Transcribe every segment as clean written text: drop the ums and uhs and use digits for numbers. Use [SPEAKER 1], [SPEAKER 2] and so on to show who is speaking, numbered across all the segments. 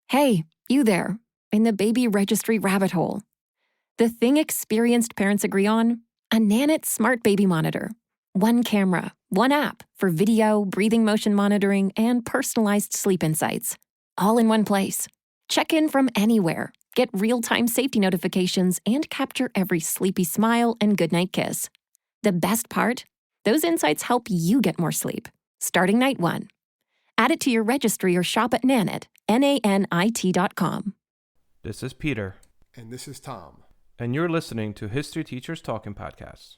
[SPEAKER 1] Hey, you there, in the baby registry rabbit hole. The thing experienced parents agree on? A Nanit Smart Baby Monitor. One camera, one app for video, breathing motion monitoring, and personalized sleep insights. All in one place. Check in from anywhere, get real-time safety notifications, and capture every sleepy smile and goodnight kiss. The best part? Those insights help you get more sleep, starting night one. Add it to your registry or shop at Nanit, nanit.com.
[SPEAKER 2] This is Peter.
[SPEAKER 3] And this is Tom.
[SPEAKER 2] And you're listening to History Teachers Talking Podcasts.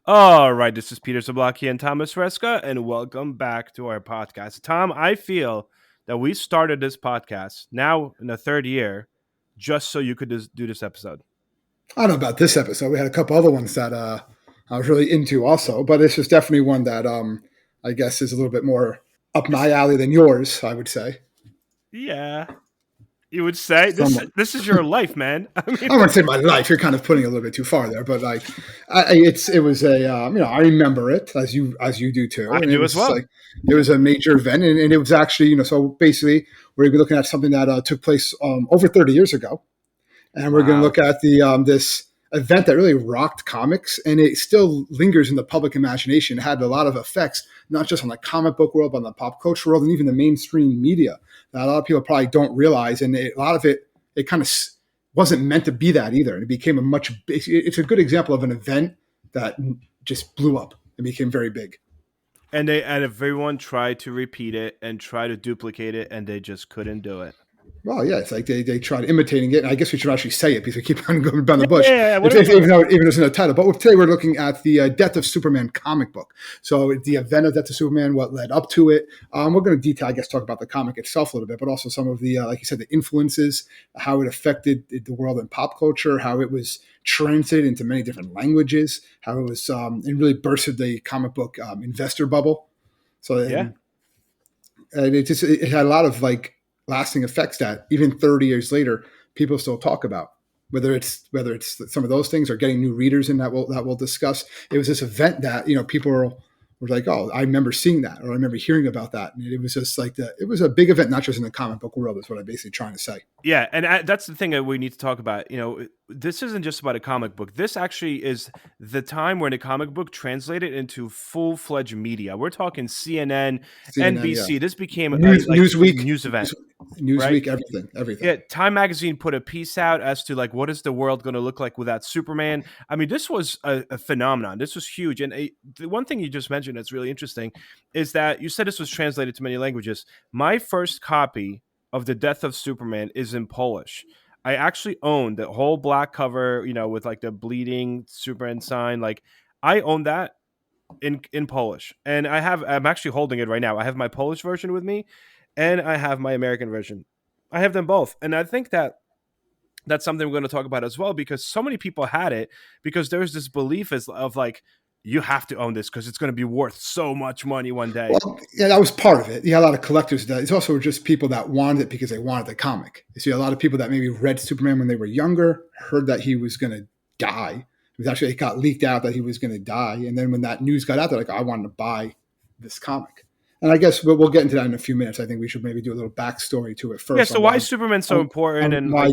[SPEAKER 2] All right, this is Peter Zablocki and Thomas Reska, and welcome back to our podcast. Tom, I feel that we started this podcast now in the third year just so you could do this episode.
[SPEAKER 3] I don't know about this episode. We had a couple other ones that I was really into also, but this is definitely one that I guess is a little bit more up my alley than yours, I would say.
[SPEAKER 2] Yeah. You would say this is your life, man. I
[SPEAKER 3] wouldn't say my life. You're kind of putting it a little bit too far there, but like, it was a I remember it as you do too.
[SPEAKER 2] I do as well.
[SPEAKER 3] Like, it was a major event, and it was actually so basically we're going to be looking at something that took place over 30 years ago, and we're going to look at the this event that really rocked comics, and it still lingers in the public imagination. It had a lot of effects, not just on the comic book world, but on the pop culture world, and even the mainstream media that a lot of people probably don't realize. And a lot of it kind of wasn't meant to be that either. And it became it's a good example of an event that just blew up and became very big.
[SPEAKER 2] And everyone tried to repeat it and try to duplicate it, and they just couldn't do it.
[SPEAKER 3] Well, yeah, it's like they tried imitating it. And I guess we should actually say it because we keep on going down the bush.
[SPEAKER 2] Yeah,
[SPEAKER 3] even though it's in the title. But today we're looking at the Death of Superman comic book. So the event of Death of Superman, what led up to it. We're going to detail, I guess, talk about the comic itself a little bit, but also some of the, like you said, the influences, how it affected the world in pop culture, how it was translated into many different languages, how it was, and really bursted the comic book investor bubble. So
[SPEAKER 2] yeah,
[SPEAKER 3] and it had a lot of like lasting effects that even 30 years later people still talk about, whether it's some of those things or getting new readers in that we'll discuss. It was this event that people were like, oh, I remember seeing that, or I remember hearing about that, and it was just like it was a big event, not just in the comic book world. Is what I'm basically trying to say.
[SPEAKER 2] Yeah, and that's the thing that we need to talk about. This isn't just about a comic book. This actually is the time when the comic book translated into full-fledged media. We're talking CNN, NBC. Yeah. This became
[SPEAKER 3] Newsweek
[SPEAKER 2] news event.
[SPEAKER 3] Newsweek,
[SPEAKER 2] right?
[SPEAKER 3] everything.
[SPEAKER 2] Yeah, Time Magazine put a piece out as to like what is the world going to look like without Superman. I mean, this was a phenomenon. This was huge. And the one thing you just mentioned that's really interesting is that you said this was translated to many languages. My first copy of The Death of Superman is in Polish. I actually own the whole black cover, with like the bleeding Superman sign. Like I own that in Polish, and I'm actually holding it right now. I have my Polish version with me, and I have my American version. I have them both, and I think that's something we're going to talk about as well, because so many people had it because there's this belief of like, you have to own this because it's going to be worth so much money one day.
[SPEAKER 3] Well, yeah, that was part of it. You had a lot of collectors that. It's also just people that wanted it because they wanted the comic. You see a lot of people that maybe read Superman when they were younger, heard that he was going to die. It got leaked out that he was going to die. And then when that news got out, they're like, I wanted to buy this comic. And I guess we'll get into that in a few minutes. I think we should maybe do a little backstory to it first.
[SPEAKER 2] Yeah, so why is Superman so important?
[SPEAKER 3] And why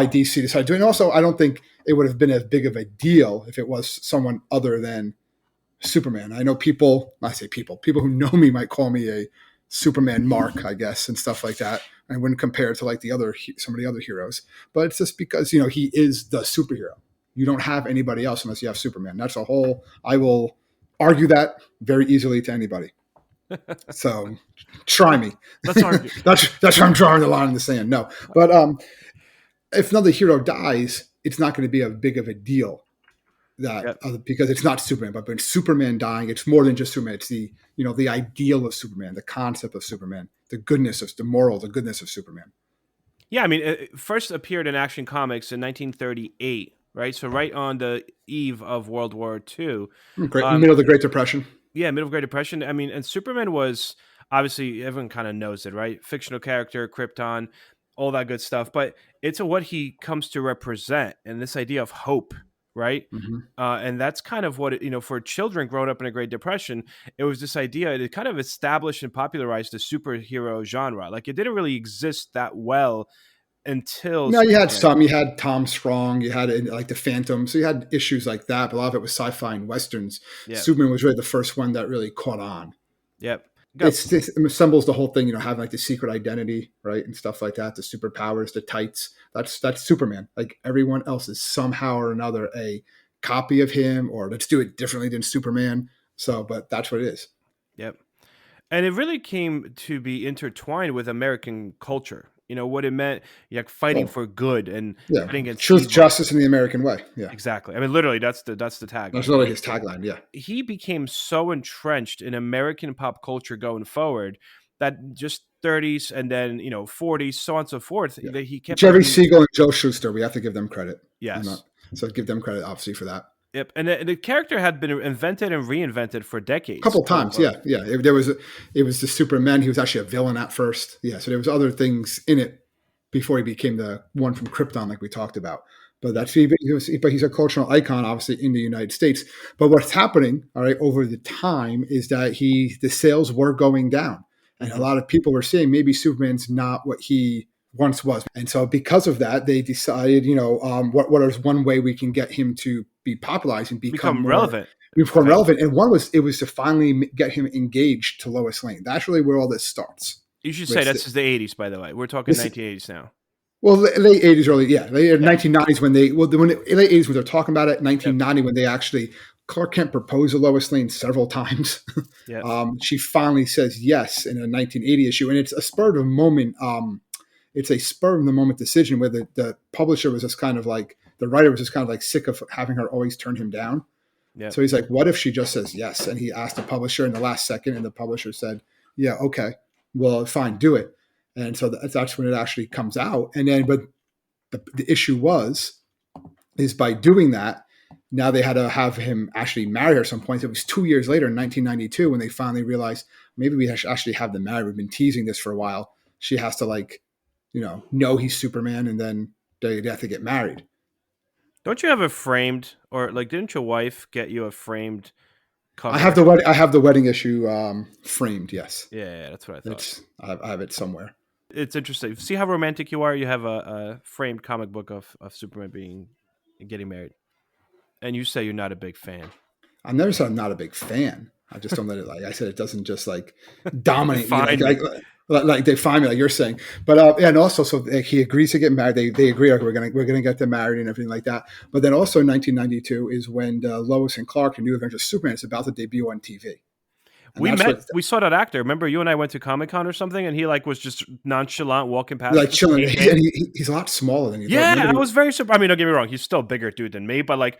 [SPEAKER 3] DC decided to do it. And also, I don't think it would have been as big of a deal if it was someone other than Superman. I know people who know me might call me a Superman mark, I guess, and stuff like that. I wouldn't compare it to like some of the other heroes, but it's just because, he is the superhero. You don't have anybody else unless you have Superman. I will argue that very easily to anybody. So try me.
[SPEAKER 2] Let's argue.
[SPEAKER 3] That's where I'm drawing the line in the sand. No, but if another hero dies, it's not going to be as big of a deal. Because it's not Superman, but when Superman dying, it's more than just Superman. It's the ideal of Superman, the concept of Superman, the goodness of Superman.
[SPEAKER 2] Yeah, I mean, it first appeared in Action Comics in 1938, right? So right on the eve of World War II.
[SPEAKER 3] Middle of the Great Depression.
[SPEAKER 2] Yeah, middle of the Great Depression. I mean, and Superman was, obviously, everyone kind of knows it, right? Fictional character, Krypton, all that good stuff. But it's what he comes to represent, and this idea of hope right?
[SPEAKER 3] Hmm.
[SPEAKER 2] And that's kind of what for children growing up in a Great Depression, it was this idea. It kind of established and popularized the superhero genre. Like it didn't really exist that well until
[SPEAKER 3] No, you had
[SPEAKER 2] Superman.
[SPEAKER 3] some. You had Tom Strong. You had like the Phantom. So you had issues like that. But a lot of it was sci-fi and westerns.
[SPEAKER 2] Yeah,
[SPEAKER 3] Superman was really the first one that really caught on.
[SPEAKER 2] yep. Got
[SPEAKER 3] It assembles the whole thing. Having like the secret identity, right, and stuff like that. The superpowers, the tights. That's Superman. Like everyone else is somehow or another a copy of him, or let's do it differently than Superman. So, but that's what it is.
[SPEAKER 2] yep. And it really came to be intertwined with American culture. What it meant, like fighting
[SPEAKER 3] Well,
[SPEAKER 2] for good and
[SPEAKER 3] yeah,
[SPEAKER 2] fighting against
[SPEAKER 3] truth,
[SPEAKER 2] evil.
[SPEAKER 3] justice, and the American way. Yeah,
[SPEAKER 2] Exactly. I mean, literally, that's the
[SPEAKER 3] that's
[SPEAKER 2] tagline,
[SPEAKER 3] really
[SPEAKER 2] right?
[SPEAKER 3] his tagline. Yeah.
[SPEAKER 2] He became so entrenched in American pop culture going forward that just 30s and then 40s, so on and so forth,
[SPEAKER 3] Yeah.
[SPEAKER 2] that he kept
[SPEAKER 3] Jerry
[SPEAKER 2] bringing.
[SPEAKER 3] Siegel and Joe Schuster, we have to give them credit. I'm not,
[SPEAKER 2] Yes.
[SPEAKER 3] so give them credit, obviously, for that.
[SPEAKER 2] Yep. And the character had been invented and reinvented for
[SPEAKER 3] A
[SPEAKER 2] decades.
[SPEAKER 3] couple times, yeah, yeah. It was the Superman. He was actually a villain at first, yeah. So there was other things in it before he became the one from Krypton, like we talked about. But
[SPEAKER 2] Yep.
[SPEAKER 3] but he's a cultural icon, obviously, in the United States. But what's happening, all right, over the time is that the sales were going down, and a
[SPEAKER 2] Mhm.
[SPEAKER 3] lot of people were saying maybe Superman's not what he once was. And so because of that, they decided, what is one way we can get him to be popularized and become
[SPEAKER 2] Become
[SPEAKER 3] more
[SPEAKER 2] relevant.
[SPEAKER 3] relevant. And one was, it was to finally get him engaged to Lois Lane. That's really where all this starts.
[SPEAKER 2] You should say
[SPEAKER 3] It's
[SPEAKER 2] this is the 80s, by the way. We're talking
[SPEAKER 3] this
[SPEAKER 2] 1980s now.
[SPEAKER 3] well, late '80s, early, yeah, late
[SPEAKER 2] Yeah.
[SPEAKER 3] 1990s when late '80s when they're talking about it. 1990 when they actually, Clark Kent proposed to Lois Lane several times.
[SPEAKER 2] Yep.
[SPEAKER 3] She finally says yes in a 1980 issue, and it's a spur of the moment. It's a spur of the moment decision where the publisher was just kind of like, the writer was just kind of like sick of having her always turn him down.
[SPEAKER 2] Yep.
[SPEAKER 3] So he's like, what if she just says yes? And he asked the publisher in the last second, and the publisher said, yeah, okay, well, fine, do it. And so that's when it actually comes out. And then, but the issue is by doing that, now they had to have him actually marry her at some point. It was 2 years later in 1992 when they finally realized maybe we should actually have them married. We've been teasing this for a while. She has to know he's Superman, and then they have to get married.
[SPEAKER 2] Don't you have a framed, or like, didn't your wife get you a framed cover?
[SPEAKER 3] I have the wedding issue framed. Yes.
[SPEAKER 2] Yeah, that's what I thought.
[SPEAKER 3] I have it somewhere.
[SPEAKER 2] It's interesting. See how romantic you are? You have a framed comic book of Superman getting married. And you say you're not a big fan.
[SPEAKER 3] I never said I'm not a big fan. I just don't let it, like I said, it doesn't just like dominate me. Like they find me, like you're saying. But and also, so he agrees to get married. They agree, like, we're gonna get them married and everything like that. But then also in 1992 is when Lois and Clark, the New Adventures of Superman, is about to debut on TV. And
[SPEAKER 2] We saw that actor. Remember, you and I went to Comic-Con or something, and he like was just nonchalant walking past,
[SPEAKER 3] like
[SPEAKER 2] us.
[SPEAKER 3] chilling. He's a lot smaller than you.
[SPEAKER 2] Yeah, I was very surprised. I mean, don't get me wrong, he's still a bigger dude than me, but like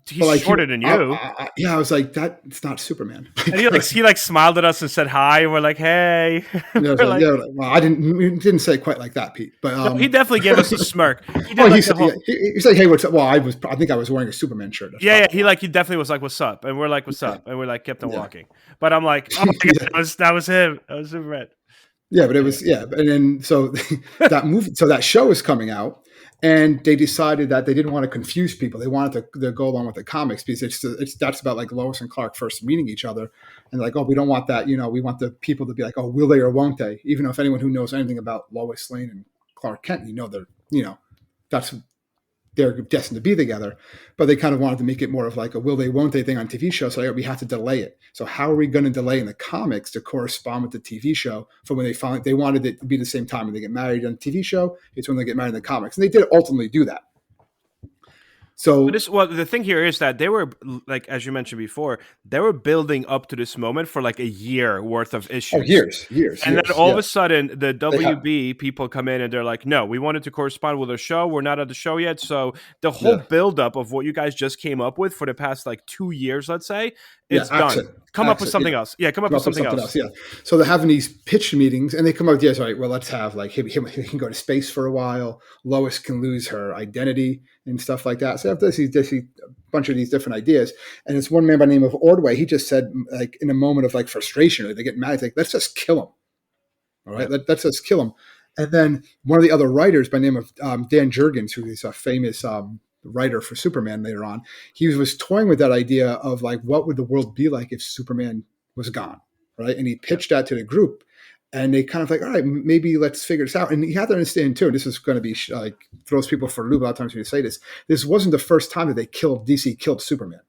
[SPEAKER 2] he's
[SPEAKER 3] like,
[SPEAKER 2] shorter than you.
[SPEAKER 3] I was like, it's not Superman.
[SPEAKER 2] And he smiled at us and said hi, and we're like, hey.
[SPEAKER 3] Well, I didn't say it quite like that, Pete. But
[SPEAKER 2] no, he definitely gave us a smirk.
[SPEAKER 3] He said, "Hey, what's up?" Well, I think I was wearing a Superman shirt.
[SPEAKER 2] Yeah, he definitely was like, "What's up?" And we're like, "What's up?" And we're like, kept on walking. But I'm like, "Oh my God, that was him. That was Superman."
[SPEAKER 3] Yeah, but it was and then so that show is coming out, and they decided that they didn't want to confuse people. They wanted to go along with the comics because that's about like Lois and Clark first meeting each other, and like, oh, we don't want that. We want the people to be like, oh, will they or won't they? Even if anyone who knows anything about Lois Lane and Clark Kent, that's they're destined to be together. But they kind of wanted to make it more of like a will they, won't they thing on TV show. So we had to delay it. So how are we going to delay in the comics to correspond with the TV show for when they wanted it to be the same time when they get married on the TV show? It's when they get married in the comics. And they did ultimately do that. So
[SPEAKER 2] the thing here is that they were, like, as you mentioned before, they were building up to this moment for like a year worth of issues.
[SPEAKER 3] Oh, years.
[SPEAKER 2] And then all of a sudden, the WB people come in and they're like, no, we wanted to correspond with our show. We're not at the show yet. So the whole buildup of what you guys just came up with for the past like 2 years, let's say, it's done. Come up with something else. Yeah, come up with something else.
[SPEAKER 3] Yeah. So they're having these pitch meetings and they come up with, yes, all right, well, let's have like he can go to space for a while. Lois can lose her identity and stuff like that. So after this, a bunch of these different ideas. And it's one man by the name of Ordway. He just said, like, in a moment of like frustration, or they get mad, he's like, let's just kill him. All right, let's just kill him. And then one of the other writers by the name of Dan Jurgens, who is a famous writer for Superman later on, he was toying with that idea of like, what would the world be like if Superman was gone, right? And he pitched that to the group, and they kind of like, all right, maybe let's figure this out. And you have to understand too, this is going to be like throws people for a loop a lot of times when you say this. This wasn't the first time that DC killed Superman.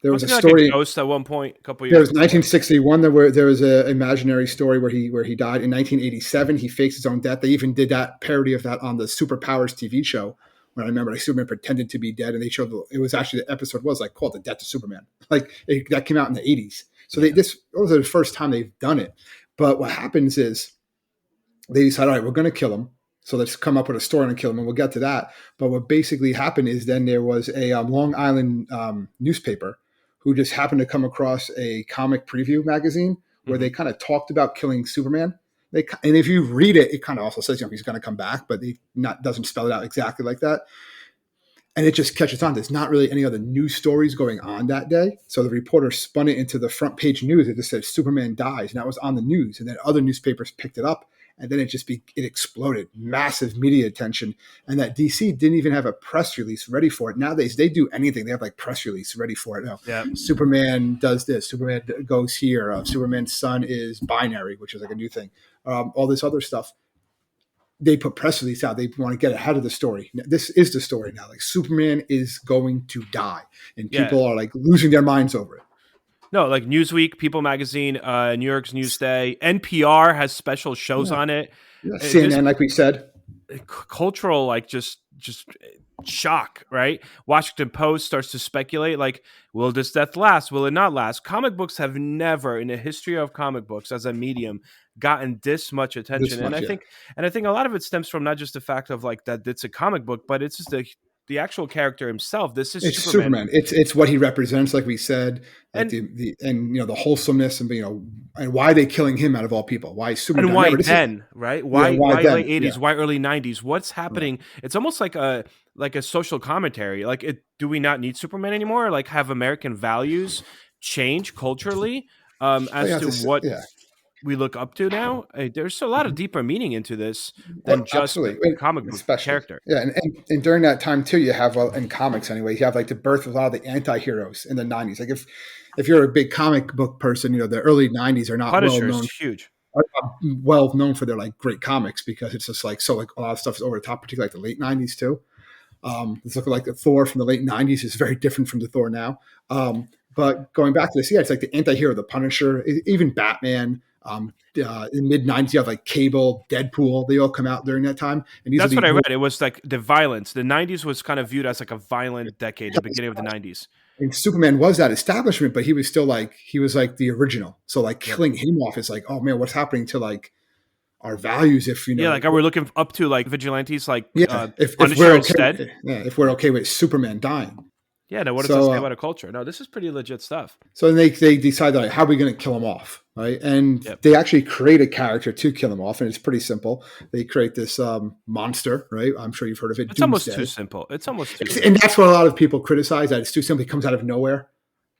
[SPEAKER 3] There was a story.
[SPEAKER 2] Like a ghost at one point, a couple years.
[SPEAKER 3] There was 1961. There was an imaginary story where he died. In 1987, he faked his own death. They even did that parody of that on the Superpowers TV show. When I remember, like Superman pretended to be dead, and they showed it was actually the episode was like called "The Death of Superman." Like that came out in the 80s. So this was the first time they've done it. But what happens is they decide, all right, we're going to kill him. So let's come up with a story and kill him, and we'll get to that. But what basically happened is then there was a Long Island newspaper who just happened to come across a comic preview magazine where they kind of talked about killing Superman. And if you read it, it kind of also says, he's going to come back, but doesn't spell it out exactly like that. And it just catches on. There's not really any other news stories going on that day. So the reporter spun it into the front page news. It just said Superman dies. And that was on the news. And then other newspapers picked it up. And then it exploded. Massive media attention. And that DC didn't even have a press release ready for it. Nowadays, they do anything. They have like press release ready for it. No, Superman does this. Superman goes here. Superman's son is binary, which is like a new thing. All this other stuff. They put press release out. They want to get ahead of the story. This is the story now. Like Superman is going to die, and people are like losing their minds over it.
[SPEAKER 2] No, like Newsweek, People Magazine, New York's Newsday, NPR has special shows on it.
[SPEAKER 3] Yeah, CNN, like we said,
[SPEAKER 2] cultural, like just shock, right? Washington Post starts to speculate, like, will this death last? Will it not last? Comic books have never, in the history of comic books as a medium, gotten this much attention. I think a lot of it stems from not just the fact of like that it's a comic book, but it's just the actual character himself. This is Superman.
[SPEAKER 3] It's what he represents, like we said, like the wholesomeness and and why are they killing him out of all people? Why is Superman?
[SPEAKER 2] And why then, right? Why late 80s? Why early 90s? What's happening? Right. It's almost like a social commentary. Like, do we not need Superman anymore? Like, have American values change culturally what we look up to now? There's a lot of deeper meaning into this than just a comic book character.
[SPEAKER 3] Yeah, and during that time too, you have in comics anyway, you have like the birth of a lot of the anti-heroes in the 90s. Like if you're a big comic book person, the early 90s are not
[SPEAKER 2] Punisher's
[SPEAKER 3] well known.
[SPEAKER 2] Huge.
[SPEAKER 3] Are not well known for their like great comics because it's just like a lot of stuff is over the top, particularly like the late 90s too. It's looking like the Thor from the late 90s is very different from the Thor now. But going back to this, it's like the anti-hero, the Punisher, even Batman. In the mid 90s, you have like Cable, Deadpool. They all come out during that time. And
[SPEAKER 2] that's what I read. It was like the violence. The 90s was kind of viewed as like a violent decade, the beginning of the 90s.
[SPEAKER 3] And Superman was that establishment, but he was still like the original. So like killing him off is like, oh man, what's happening to like our values? If like
[SPEAKER 2] are we looking up to like vigilantes like
[SPEAKER 3] if we're okay, if we're okay with Superman dying.
[SPEAKER 2] Yeah, no, what does that say about a culture? No, this is pretty legit stuff.
[SPEAKER 3] So they decide that, how are we going to kill him off, right? And they actually create a character to kill him off, and it's pretty simple. They create this monster, right? I'm sure you've heard of it.
[SPEAKER 2] It's almost too simple.
[SPEAKER 3] And that's what a lot of people criticize, that it's too simple. He comes out of nowhere.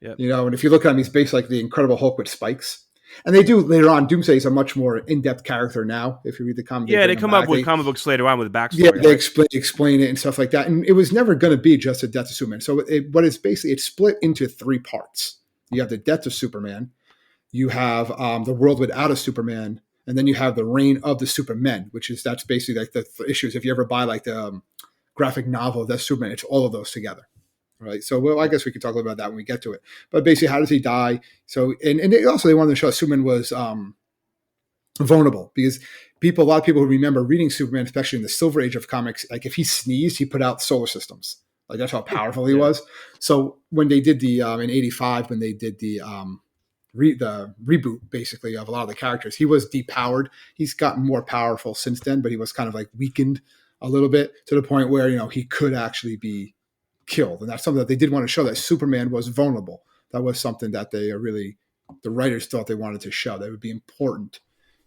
[SPEAKER 3] Yeah. And if you look at him, he's basically like the Incredible Hulk with spikes. And they do later on. Doomsday is a much more in-depth character now. If you read the comic,
[SPEAKER 2] they come up with comic books later on with backstory.
[SPEAKER 3] Yeah, they explain it and stuff like that. And it was never going to be just a Death of Superman. So it's split into three parts. You have the Death of Superman, you have the world without a Superman, and then you have the reign of the Supermen, that's basically like the issues. If you ever buy like the graphic novel of Death of Superman, it's all of those together. Right. So, I guess we could talk a little about that when we get to it. But basically, how does he die? So, and they wanted to show Superman was vulnerable because a lot of people who remember reading Superman, especially in the Silver Age of comics, like if he sneezed, he put out solar systems. Like that's how powerful he was. So when they did the in '85, when they did the reboot basically of a lot of the characters, he was depowered. He's gotten more powerful since then, but he was kind of like weakened a little bit to the point where he could actually be killed. And that's something that they did want to show, that Superman was vulnerable. That was something that the writers thought they wanted to show. That would be important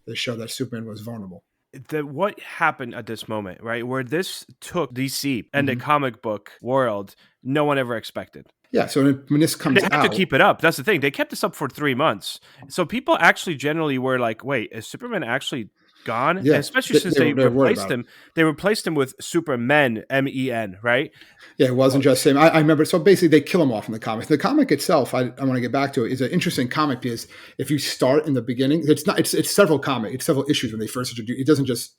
[SPEAKER 3] to show that Superman was vulnerable.
[SPEAKER 2] What happened at this moment, right, where this took DC and the comic book world, no one ever expected.
[SPEAKER 3] Yeah, so when this comes out...
[SPEAKER 2] They had to keep it up. That's the thing. They kept this up for 3 months. So people actually generally were like, wait, is Superman actually gone, and
[SPEAKER 3] Yeah,
[SPEAKER 2] especially since they
[SPEAKER 3] they're worried
[SPEAKER 2] replaced
[SPEAKER 3] about it.
[SPEAKER 2] him. They replaced him with Supermen, Men, right?
[SPEAKER 3] Yeah, it wasn't
[SPEAKER 2] Oh,
[SPEAKER 3] just him. I remember. So basically, they kill him off in the comic. The comic itself, I want to get back to it, is an interesting comic because if you start in the beginning, it's not. It's several comic. It's several issues when they first introduce. It doesn't just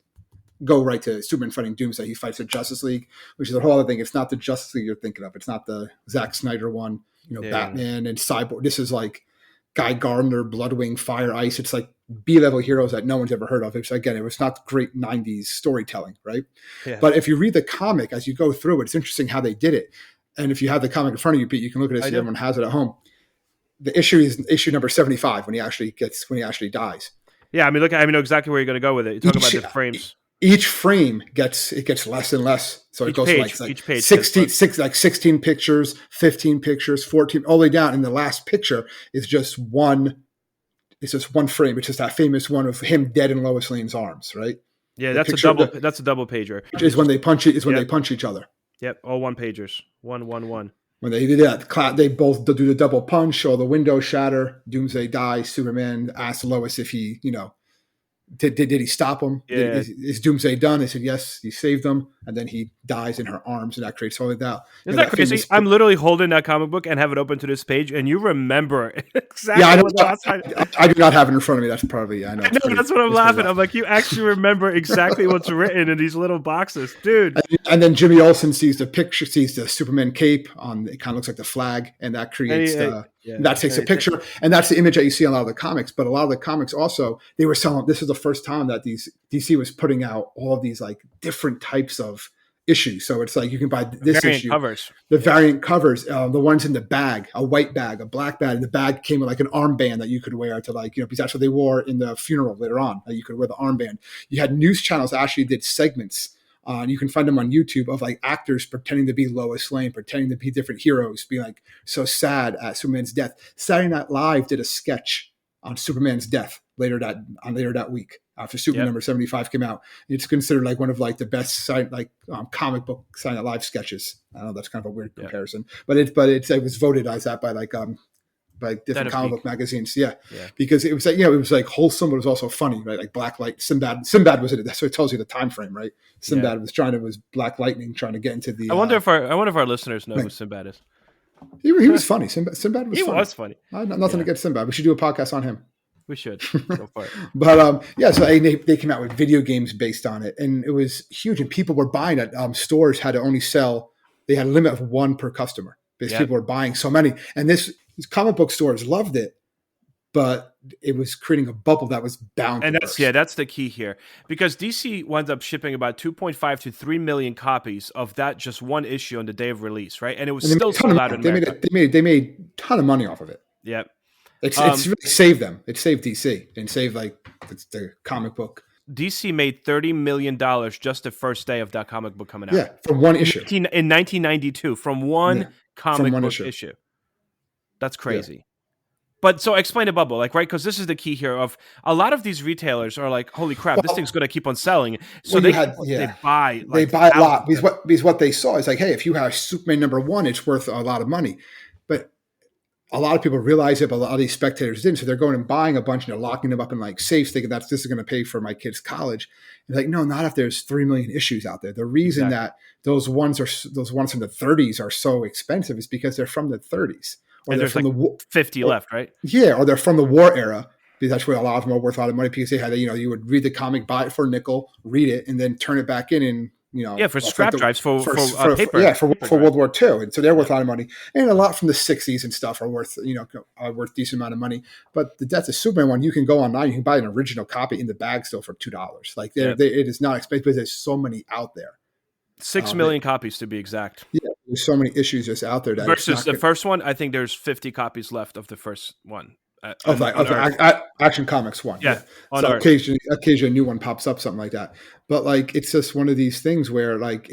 [SPEAKER 3] go right to Superman fighting Doomsday. He fights the Justice League, which is a whole other thing. It's not the Justice League you're thinking of. It's not the Zack Snyder one.
[SPEAKER 2] yeah,
[SPEAKER 3] Batman and Cyborg. This is like Guy Gardner, Bloodwing, Fire Ice. It's like B-level heroes that no one's ever heard of. It's again, it was not great '90s storytelling, right?
[SPEAKER 2] yeah.
[SPEAKER 3] But if you read the comic as you go through it, it's interesting how they did it. And if you have the comic in front of you, Pete, you can look at it.
[SPEAKER 2] I
[SPEAKER 3] See,
[SPEAKER 2] do.
[SPEAKER 3] everyone has it at home. The issue is issue number 75 when he actually dies.
[SPEAKER 2] Yeah, I mean, look, I know exactly where you're going to go with it. You're talking about the frames.
[SPEAKER 3] Each frame gets less and less. So it
[SPEAKER 2] Each
[SPEAKER 3] goes
[SPEAKER 2] page,
[SPEAKER 3] from like
[SPEAKER 2] each page
[SPEAKER 3] 16,
[SPEAKER 2] gets less.
[SPEAKER 3] 16 pictures, 15 pictures, 14, all the way down. And the last picture is just one. It's just one frame. It's just that famous one of him dead in Lois Lane's arms, right?
[SPEAKER 2] Yeah,
[SPEAKER 3] The
[SPEAKER 2] that's
[SPEAKER 3] picture,
[SPEAKER 2] a double. That's a double pager.
[SPEAKER 3] is when they punch it. Is when
[SPEAKER 2] Yep.
[SPEAKER 3] they punch each other.
[SPEAKER 2] Yep, all one pagers. One.
[SPEAKER 3] When they did that, they both do the double punch, or the windows shatter. Doomsday dies. Superman asks Lois if he, did he stop him?
[SPEAKER 2] Yeah.
[SPEAKER 3] Is Doomsday done? They said yes. He saved them, and then he dies in her arms, and that creates all of that.
[SPEAKER 2] Isn't that crazy?
[SPEAKER 3] famous-
[SPEAKER 2] I'm literally holding that comic book and have it open to this page, and you remember exactly
[SPEAKER 3] Yeah, I know.
[SPEAKER 2] what the last time.
[SPEAKER 3] I do not have it in front of me. That's probably I know.
[SPEAKER 2] I know, that's what I'm laughing. I'm like, you actually remember exactly what's written in these little boxes, dude.
[SPEAKER 3] And then Jimmy Olsen sees the picture, sees the Superman cape on. It kind of looks like the flag, and that creates that takes a picture, and that's the image that you see in a lot of the comics. But a lot of the comics also, they were selling. This is the first time that DC was putting out all of these like different types of issues. So it's like you can buy this
[SPEAKER 2] variant
[SPEAKER 3] issue,
[SPEAKER 2] covers,
[SPEAKER 3] the variant covers, the ones in the bag, a white bag, a black bag, and the bag came with like an armband that you could wear to because that's what they wore in the funeral later on. You could wear the armband. You had news channels that actually did segments. You can find them on YouTube of like actors pretending to be Lois Lane, pretending to be different heroes, being like so sad at Superman's death. Saturday Night Live did a sketch on Superman's death later that week after Superman number 75 came out. It's considered like one of like the best comic book Saturday Night Live sketches. I know that's kind of a weird comparison, but it was voted as that by different comic book magazines. Yeah. Because it was like, it was like wholesome, but it was also funny, right? Like Black Light, Sinbad was in it. That's what it tells you the time frame, right? Sinbad was Black Lightning trying to get into the.
[SPEAKER 2] I wonder if our listeners know who Sinbad is.
[SPEAKER 3] He was funny. Sinbad was funny.
[SPEAKER 2] Was funny.
[SPEAKER 3] Nothing against Sinbad. We should do a podcast on him.
[SPEAKER 2] We should. Go for it.
[SPEAKER 3] But so they came out with video games based on it, and it was huge. And people were buying it. Stores had to only sell. They had a limit of one per customer because people were buying so many. And these comic book stores loved it, but it was creating a bubble that was bound.
[SPEAKER 2] And that's the key here, because DC winds up shipping about 2.5 to 3 million copies of that just one issue on the day of release, right? And it was still sold out in America.
[SPEAKER 3] They made a ton of money off of it.
[SPEAKER 2] Yep.
[SPEAKER 3] It's really saved them. It saved DC and saved the comic book.
[SPEAKER 2] DC made $30 million just the first day of that comic book coming out.
[SPEAKER 3] Yeah, from one issue.
[SPEAKER 2] In 1992, from one comic book issue. That's crazy. Yeah. But so explain the bubble, right? Because this is the key here of a lot of these retailers are like, holy crap, this thing's going to keep on selling. So they buy
[SPEAKER 3] a lot because what they saw is like, hey, if you have Superman number 1, it's worth a lot of money. But a lot of people realize it, but a lot of these spectators didn't. So they're going and buying a bunch and they're locking them up in like safes, thinking this is going to pay for my kid's college. And like, no, not if there's 3 million issues out there. The reason that those ones from the 30s are so expensive is because they're from the 30s. Or
[SPEAKER 2] and
[SPEAKER 3] they're
[SPEAKER 2] there's from 50 left, right?
[SPEAKER 3] Yeah, or they're from the war era. Because that's where a lot of them are worth a lot of money because they had, you would read the comic, buy it for a nickel, read it, and then turn it back in and,
[SPEAKER 2] for scrap drives for paper.
[SPEAKER 3] Yeah, for World War II. And so they're worth a lot of money. And a lot from the 60s and stuff are worth a decent amount of money. But the Death of Superman one, you can go online, you can buy an original copy in the bag still for $2. Like it is not expensive, but there's so many out there.
[SPEAKER 2] 6 million copies to be exact.
[SPEAKER 3] Yeah, there's so many issues just out there. That
[SPEAKER 2] versus the first one, I think there's 50 copies left of the first one.
[SPEAKER 3] Of Action Comics 1.
[SPEAKER 2] Yeah.
[SPEAKER 3] So occasionally a new one pops up, something like that. But like, it's just one of these things where like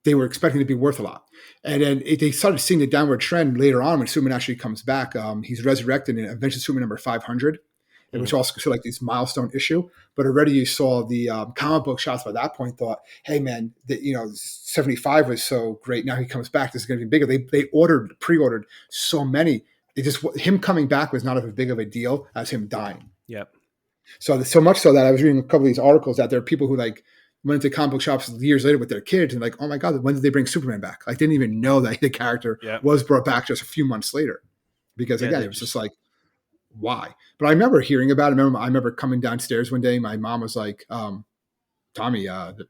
[SPEAKER 3] they were expecting to be worth a lot. And then they started seeing the downward trend later on when Superman actually comes back. He's resurrected in Adventures of Superman number 500. Which also considered like this milestone issue, but already you saw the comic book shops by that point thought, hey man, 75 was so great. Now he comes back, this is going to be bigger. They pre-ordered so many. Him coming back was not as big of a deal as him dying.
[SPEAKER 2] Yep.
[SPEAKER 3] So much so that I was reading a couple of these articles that there are people who like went into comic book shops years later with their kids and like, oh my God, when did they bring Superman back? Like, didn't even know that the character was brought back just a few months later. Because again, it was just like, why? But I remember hearing about it. I remember coming downstairs one day. My mom was like, Tommy,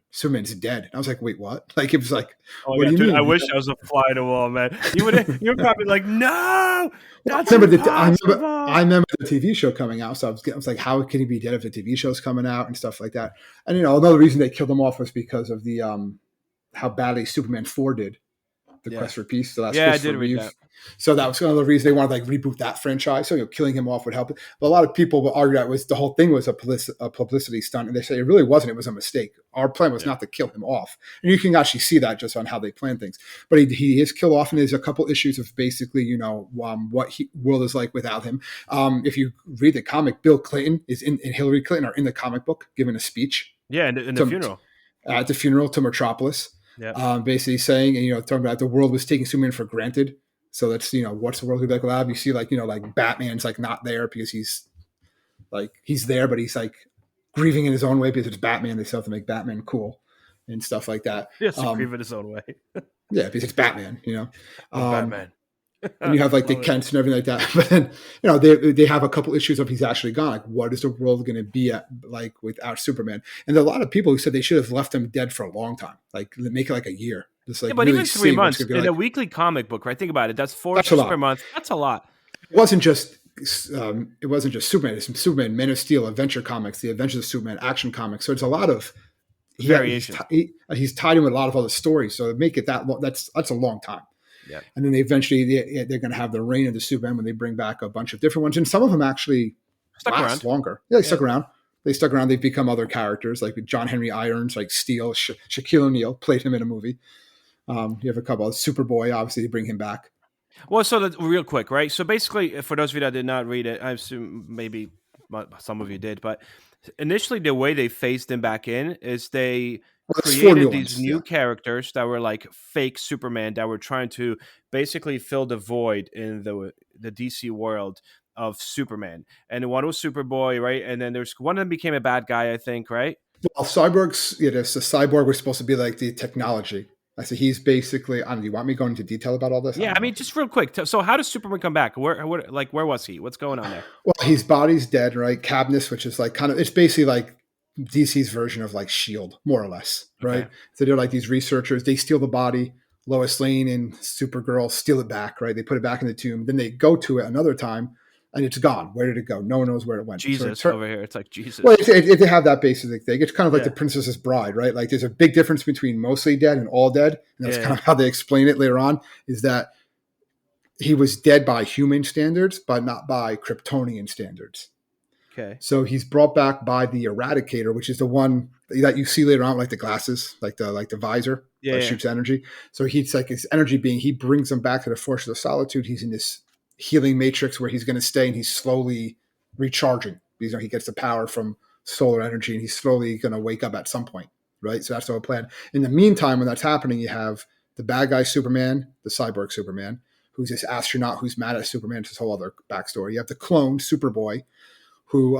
[SPEAKER 3] Superman's dead. And I was like, wait, what? Like, it was like, what do you mean?
[SPEAKER 2] I wish I was a fly on the wall, man. You were probably like, no, that's
[SPEAKER 3] I
[SPEAKER 2] impossible.
[SPEAKER 3] remember the TV show coming out. So I was like, how can he be dead if the TV show's coming out and stuff like that? And, another reason they killed him off was because of the, how badly Superman 4 did. The Quest for Peace. So that's
[SPEAKER 2] I did read that.
[SPEAKER 3] So that was another reason they wanted to like reboot that franchise. So killing him off would help. But a lot of people will argue that the whole thing was a publicity stunt, and they say it really wasn't. It was a mistake. Our plan was not to kill him off, and you can actually see that just on how they plan things. But he is killed off, and there's a couple issues of basically what world is like without him. If you read the comic, Bill Clinton and Hillary Clinton are in the comic book giving a speech.
[SPEAKER 2] Yeah, in the funeral.
[SPEAKER 3] At the funeral to Metropolis.
[SPEAKER 2] Yeah.
[SPEAKER 3] Basically saying, talking about the world was taking Superman for granted. So that's, what's the world gonna be like without him? You see like Batman's like not there because he's there, but he's like grieving in his own way because it's Batman. They still have to make Batman cool and stuff like that.
[SPEAKER 2] Yes, grieve in his own way.
[SPEAKER 3] Yeah, because it's Batman,
[SPEAKER 2] Batman.
[SPEAKER 3] And you have like the Kents and everything like that. But then, they have a couple issues of he's actually gone. Like, what is the world going to be like without Superman? And there are a lot of people who said they should have left him dead for a long time. Like, make it like a year. Just like,
[SPEAKER 2] but
[SPEAKER 3] really
[SPEAKER 2] even 3 months in
[SPEAKER 3] like,
[SPEAKER 2] a weekly comic book, right? Think about it. That's 4 issues per month. That's a lot.
[SPEAKER 3] It wasn't just Superman. It's Superman, Men of Steel, Adventure Comics, the Adventures of Superman, Action Comics. So it's a lot of
[SPEAKER 2] variation.
[SPEAKER 3] He's tied in with a lot of other stories. So to make it that long, that's a long time.
[SPEAKER 2] Yeah.
[SPEAKER 3] And then they're going to have the reign of the Superman when they bring back a bunch of different ones. And some of them actually last longer. Yeah, they stuck around. They stuck around. They've become other characters like John Henry Irons, like Steel. Shaquille O'Neal played him in a movie. You have a couple of Superboy, obviously, they bring him back.
[SPEAKER 2] Well, so real quick, right? So basically, for those of you that did not read it, I assume maybe some of you did, but initially the way they phased him back in is they created these new characters that were like fake Superman that were trying to basically fill the void in the DC world of Superman. And one was Superboy, right? And then there's one of them became a bad guy, I think, right?
[SPEAKER 3] Well, Cyborg's, so Cyborg was supposed to be like the technology. I said he's basically. Do you want me going into detail about all this?
[SPEAKER 2] Yeah, I mean, just real quick. So, how does Superman come back? Where was he? What's going on there?
[SPEAKER 3] Well, his body's dead, right? Cadmus, which is like it's basically like DC's version of like S.H.I.E.L.D., more or less, right? Okay. So they're like these researchers. They steal the body. Lois Lane and Supergirl steal it back, right? They put it back in the tomb. Then they go to it another time, and it's gone. Where did it go? No one knows where it went.
[SPEAKER 2] Jesus, over here. It's like Jesus.
[SPEAKER 3] Well, if they have that basic thing, it's kind of like the Princess's Bride, right? Like there's a big difference between mostly dead and all dead. And that's kind of how they explain it later on, is that he was dead by human standards, but not by Kryptonian standards.
[SPEAKER 2] Okay.
[SPEAKER 3] So he's brought back by the Eradicator, which is the one that you see later on, like the glasses, like the visor that shoots energy. So he's like his energy being, he brings him back to the Fortress of Solitude. He's in this healing matrix where he's going to stay, and he's slowly recharging. He gets the power from solar energy, and he's slowly going to wake up at some point, right? So that's the whole plan. In the meantime, when that's happening, you have the bad guy Superman, the cyborg Superman, who's this astronaut who's mad at Superman. It's his whole other backstory. You have the clone Superboy, who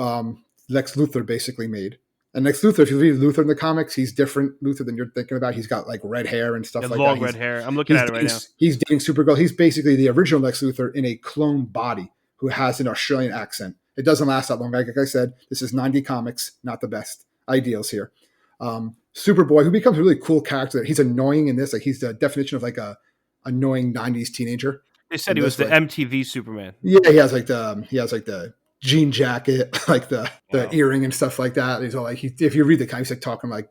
[SPEAKER 3] Lex Luthor basically made. And Lex Luthor, if you read Luthor in the comics, he's different Luthor than you're thinking about. He's got like red hair and stuff like
[SPEAKER 2] long
[SPEAKER 3] that.
[SPEAKER 2] Red hair. I'm looking at it right now.
[SPEAKER 3] He's dating Supergirl. He's basically the original Lex Luthor in a clone body who has an Australian accent. It doesn't last that long. Like I said, this is 90 comics, not the best ideals here. Superboy, who becomes a really cool character. He's annoying in this. Like he's the definition of like a annoying 90s teenager.
[SPEAKER 2] They said he was the MTV Superman.
[SPEAKER 3] Yeah, he has like the jean jacket, like the earring and stuff like that. He's all like, if you read the comic, he's like talking like,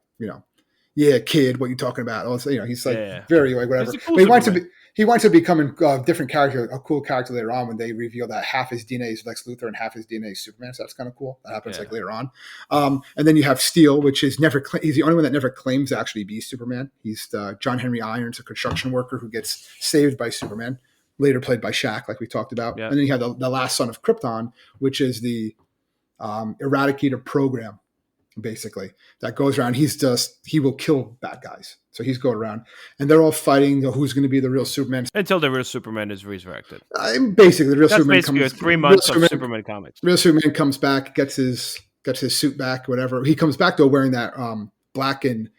[SPEAKER 3] yeah, kid, what you talking about? Also, he's like very like whatever. Cool, but he wants to become a different character, a cool character later on when they reveal that half his DNA is Lex Luthor and half his DNA is Superman. So that's kind of cool. That happens like later on. And then you have Steel, which is he's the only one that never claims to actually be Superman. He's John Henry Irons, a construction worker who gets saved by Superman. Later played by Shaq, like we talked about. Yeah. And then you have the last son of Krypton, which is the Eradicator program, basically, that goes around. He will kill bad guys. So he's going around. And they're all fighting who's going to be the real Superman.
[SPEAKER 2] Until the real Superman is resurrected.
[SPEAKER 3] Basically, the real
[SPEAKER 2] That's
[SPEAKER 3] Superman
[SPEAKER 2] basically
[SPEAKER 3] comes.
[SPEAKER 2] 3 months of Superman comics.
[SPEAKER 3] Real Superman comes back, gets his gets his suit back, whatever. He comes back though wearing that black and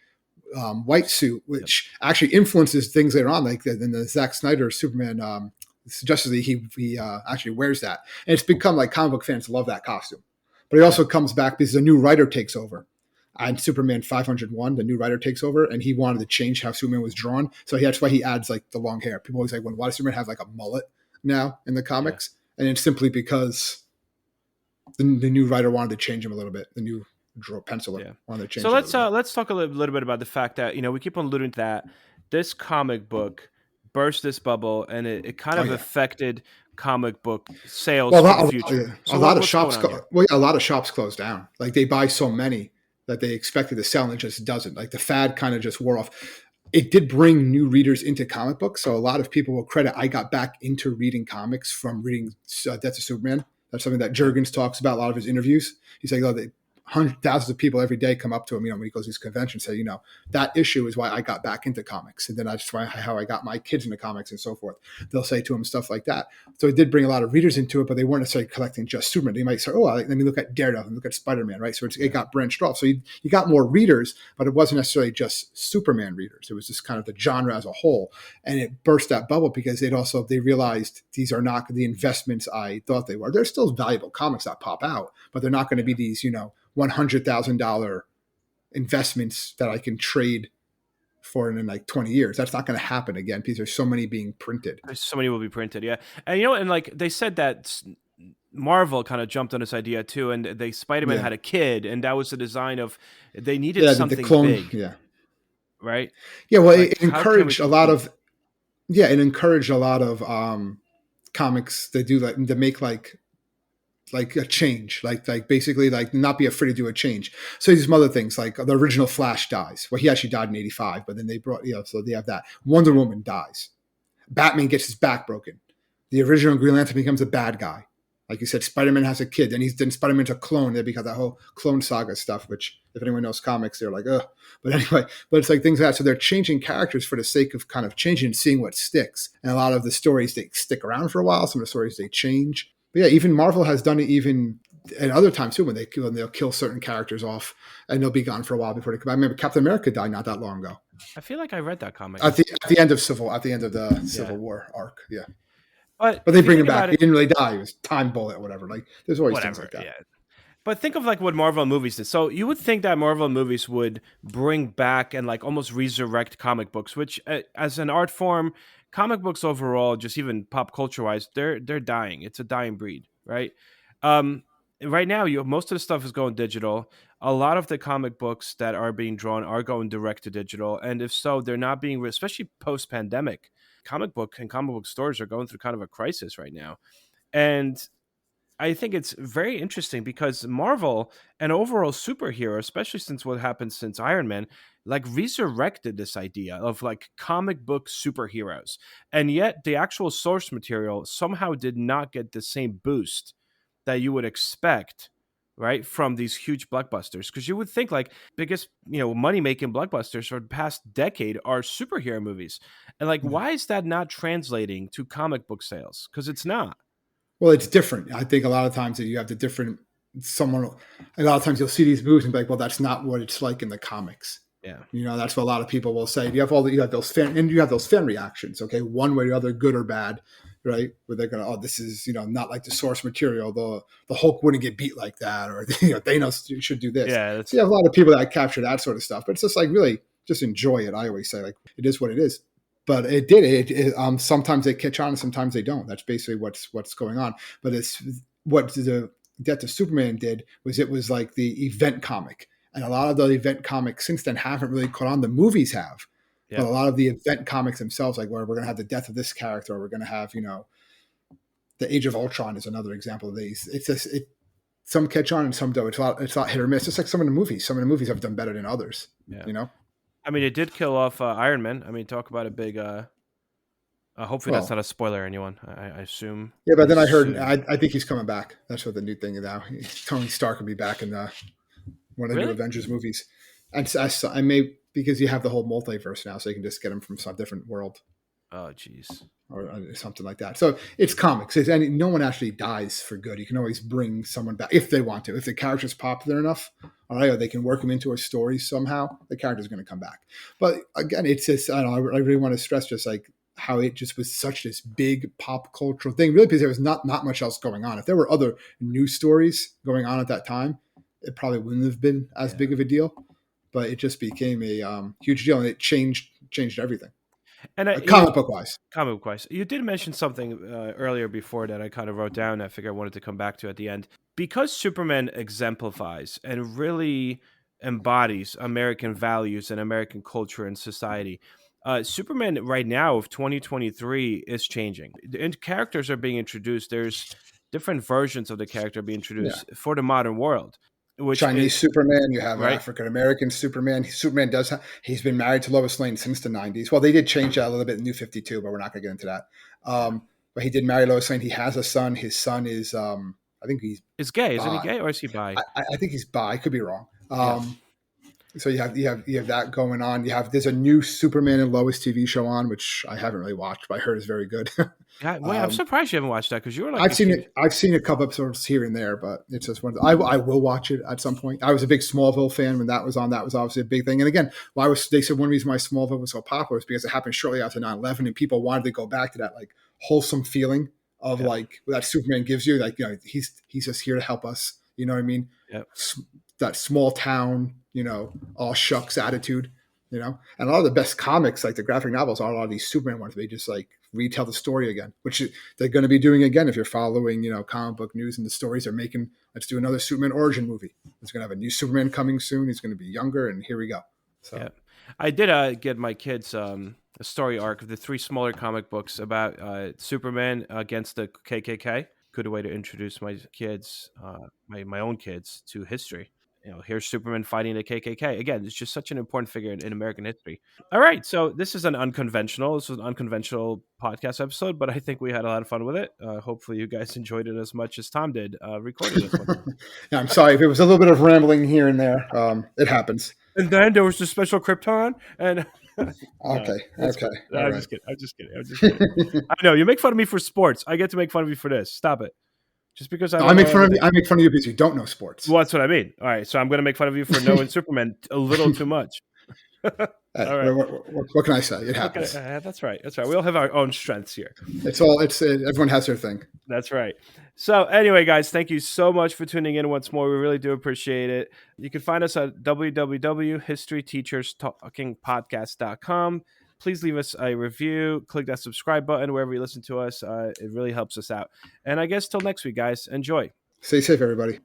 [SPEAKER 3] white suit, which actually influences things later on, like in the Zack Snyder Superman Justice League. He actually wears that, and it's become like comic book fans love that costume. But he also comes back because a new writer takes over. And Superman 501, the new writer takes over, and he wanted to change how Superman was drawn. So that's why he adds like the long hair. People always like, why does Superman have like a mullet now in the comics? And it's simply because the new writer wanted to change him a little bit. The new penciler wanted to change.
[SPEAKER 2] So let's talk a little bit about the fact that we keep on alluding to that this comic book burst this bubble, and it kind of affected comic book sales for the future.
[SPEAKER 3] A lot of shops closed down. Like they buy so many that they expected to sell, and it just doesn't. Like the fad kind of just wore off. It did bring new readers into comic books, so a lot of people will credit I got back into reading comics from reading Death of Superman. That's something that Jurgens talks about a lot of his interviews. He's like, thousands of people every day come up to him, when he goes to these conventions, say, that issue is why I got back into comics. And then that's how I got my kids into comics and so forth. They'll say to him stuff like that. So it did bring a lot of readers into it, but they weren't necessarily collecting just Superman. They might say, let me look at Daredevil and look at Spider-Man, right? So it got branched off. So you got more readers, but it wasn't necessarily just Superman readers. It was just kind of the genre as a whole. And it burst that bubble because they realized these are not the investments I thought they were. They're still valuable comics that pop out, but they're not going to be these, $100,000 investments that I can trade for in like 20 years. That's not going to happen again because there's so many being printed.
[SPEAKER 2] So many will be printed, yeah. And and like they said that Marvel kind of jumped on this idea too, and Spider-Man had a kid, and that was the design of they needed something
[SPEAKER 3] the clone,
[SPEAKER 2] big, right?
[SPEAKER 3] Yeah, well, it encouraged a lot of comics to make like a change, like basically like not be afraid to do a change. So these some other things, like the original Flash dies. Well, he actually died in 85, but then they brought, so they have that. Wonder Woman dies. Batman gets his back broken. The original Green Lantern becomes a bad guy. Like you said, Spider-Man has a kid, then Spider-Man's a clone. They become that whole clone saga stuff, which if anyone knows comics, they're like, ugh. But anyway, it's like things like that. So they're changing characters for the sake of kind of changing and seeing what sticks. And a lot of the stories, they stick around for a while. Some of the stories, they change. But yeah, even Marvel has done it even at other times too, when they'll kill certain characters off and they'll be gone for a while before they come back. I remember Captain America died not that long ago.
[SPEAKER 2] I feel like I read that comic
[SPEAKER 3] at the end of the Civil War arc. Yeah,
[SPEAKER 2] but
[SPEAKER 3] they bring him back. He didn't really die. He was time bullet, or whatever. Like there's always things like that. Yeah.
[SPEAKER 2] But think of like what Marvel movies did. So you would think that Marvel movies would bring back and like almost resurrect comic books, which as an art form, comic books overall, just even pop culture wise, they're dying. It's a dying breed, right? Right now, most of the stuff is going digital. A lot of the comic books that are being drawn are going direct to digital, and if so, they're not being, especially post pandemic. Comic book stores are going through kind of a crisis right now, and I think it's very interesting because Marvel and overall superhero, especially since what happened since Iron Man, like resurrected this idea of like comic book superheroes. And yet the actual source material somehow did not get the same boost that you would expect, right, from these huge blockbusters. Because you would think like biggest, money-making blockbusters for the past decade are superhero movies. And like, why is that not translating to comic book sales? Because it's not.
[SPEAKER 3] Well, it's different. I think a lot of times that you have a lot of times you'll see these movies and be like, well, that's not what it's like in the comics.
[SPEAKER 2] Yeah.
[SPEAKER 3] That's what a lot of people will say. You have those fan reactions. Okay. One way or the other, good or bad, right? Where they're going, this is, not like the source material. The Hulk wouldn't get beat like that, or, Thanos should do this.
[SPEAKER 2] Yeah.
[SPEAKER 3] So you have a lot of people that capture that sort of stuff, but it's just like, really just enjoy it. I always say like, it is what it is. But it did. Sometimes they catch on, and sometimes they don't. That's basically what's going on. But it's what the Death of Superman did was it was like the event comic, and a lot of the event comics since then haven't really caught on. The movies have, but a lot of the event comics themselves, like where we're going to have the death of this character, or we're going to have the Age of Ultron is another example of these. It's just some catch on and some don't. It's not hit or miss. It's like some of the movies. Some of the movies have done better than others.
[SPEAKER 2] Yeah. I mean, it did kill off Iron Man. I mean, talk about a big. Hopefully, that's not a spoiler, anyone. I assume.
[SPEAKER 3] Yeah, but then I heard. I think he's coming back. That's what the new thing is now. Tony Stark will be back in one of the new Avengers movies, and I may because you have the whole multiverse now, so you can just get him from some different world.
[SPEAKER 2] Oh, jeez.
[SPEAKER 3] or something like that. So it's comics, and no one actually dies for good. You can always bring someone back if they want to. If the character's popular enough, all right, or they can work them into a story somehow, the character's going to come back. But again, it's just, I don't know, I really want to stress just like how it just was such this big pop cultural thing, really, because there was not much else going on. If there were other news stories going on at that time, it probably wouldn't have been as big of a deal. But it just became a huge deal, and it changed everything.
[SPEAKER 2] And
[SPEAKER 3] comic book wise.
[SPEAKER 2] You did mention something earlier before that I kind of wrote down. I figure I wanted to come back to at the end. Because Superman exemplifies and really embodies American values and American culture and society, Superman right now of 2023 is changing. And characters are being introduced. There's different versions of the character being introduced for the modern world.
[SPEAKER 3] Chinese Superman, you have
[SPEAKER 2] right?
[SPEAKER 3] African American Superman. Superman he's been married to Lois Lane since the 90s. Well, they did change that a little bit in New 52, but we're not going to get into that. But he did marry Lois Lane. He has a son. His son is, I think he's
[SPEAKER 2] gay.
[SPEAKER 3] Bi.
[SPEAKER 2] Isn't he gay, or is he bi?
[SPEAKER 3] I think he's bi. I could be wrong. So you have that going on. There's a new Superman and Lois TV show on, which I haven't really watched, but I heard is very good.
[SPEAKER 2] I'm surprised you haven't watched that, because you were like,
[SPEAKER 3] I've seen a couple episodes here and there, but it's just one. I will watch it at some point. I was a big Smallville fan when that was on. That was obviously a big thing. And again, they said one reason why Smallville was so popular is because it happened shortly after 9/11, and people wanted to go back to that like wholesome feeling of like that Superman gives you. Like, he's just here to help us. You know what I mean?
[SPEAKER 2] Yep.
[SPEAKER 3] That small town, all shucks attitude. And a lot of the best comics, like the graphic novels, are a lot of these Superman ones. They just like retell the story again, which they're going to be doing again if you're following, comic book news, and the stories are making. Let's do another Superman origin movie. It's going to have a new Superman coming soon. He's going to be younger, and here we go. So
[SPEAKER 2] I did get my kids a story arc of the 3 smaller comic books about Superman against the KKK. Good way to introduce my kids, my own kids, to history. Here's Superman fighting the KKK. Again, it's just such an important figure in American history. All right, so this was an unconventional podcast episode, but I think we had a lot of fun with it. Hopefully you guys enjoyed it as much as Tom did recording this one.
[SPEAKER 3] Yeah, I'm sorry if it was a little bit of rambling here and there. It happens.
[SPEAKER 2] And then there was the special Krypton, and
[SPEAKER 3] okay.
[SPEAKER 2] I'm just kidding. I know you make fun of me for sports. I get to make fun of you for this. Stop it. Just because I make fun of
[SPEAKER 3] you because you don't know sports.
[SPEAKER 2] Well, that's what I mean. All right, so I'm going to make fun of you for knowing Superman a little too much.
[SPEAKER 3] All right. What can I say? It happens.
[SPEAKER 2] That's right. We all have our own strengths here.
[SPEAKER 3] Everyone has their thing.
[SPEAKER 2] That's right. So anyway, guys, thank you so much for tuning in once more. We really do appreciate it. You can find us at www.historyteacherstalkingpodcast.com. Please leave us a review. Click that subscribe button wherever you listen to us. It really helps us out. And I guess till next week, guys. Enjoy.
[SPEAKER 3] Stay safe, everybody.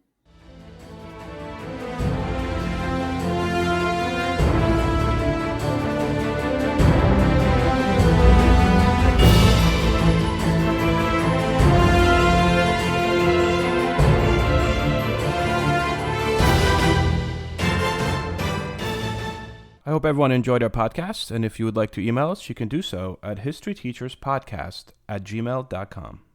[SPEAKER 2] I hope everyone enjoyed our podcast, and if you would like to email us, you can do so at historyteacherspodcast@gmail.com.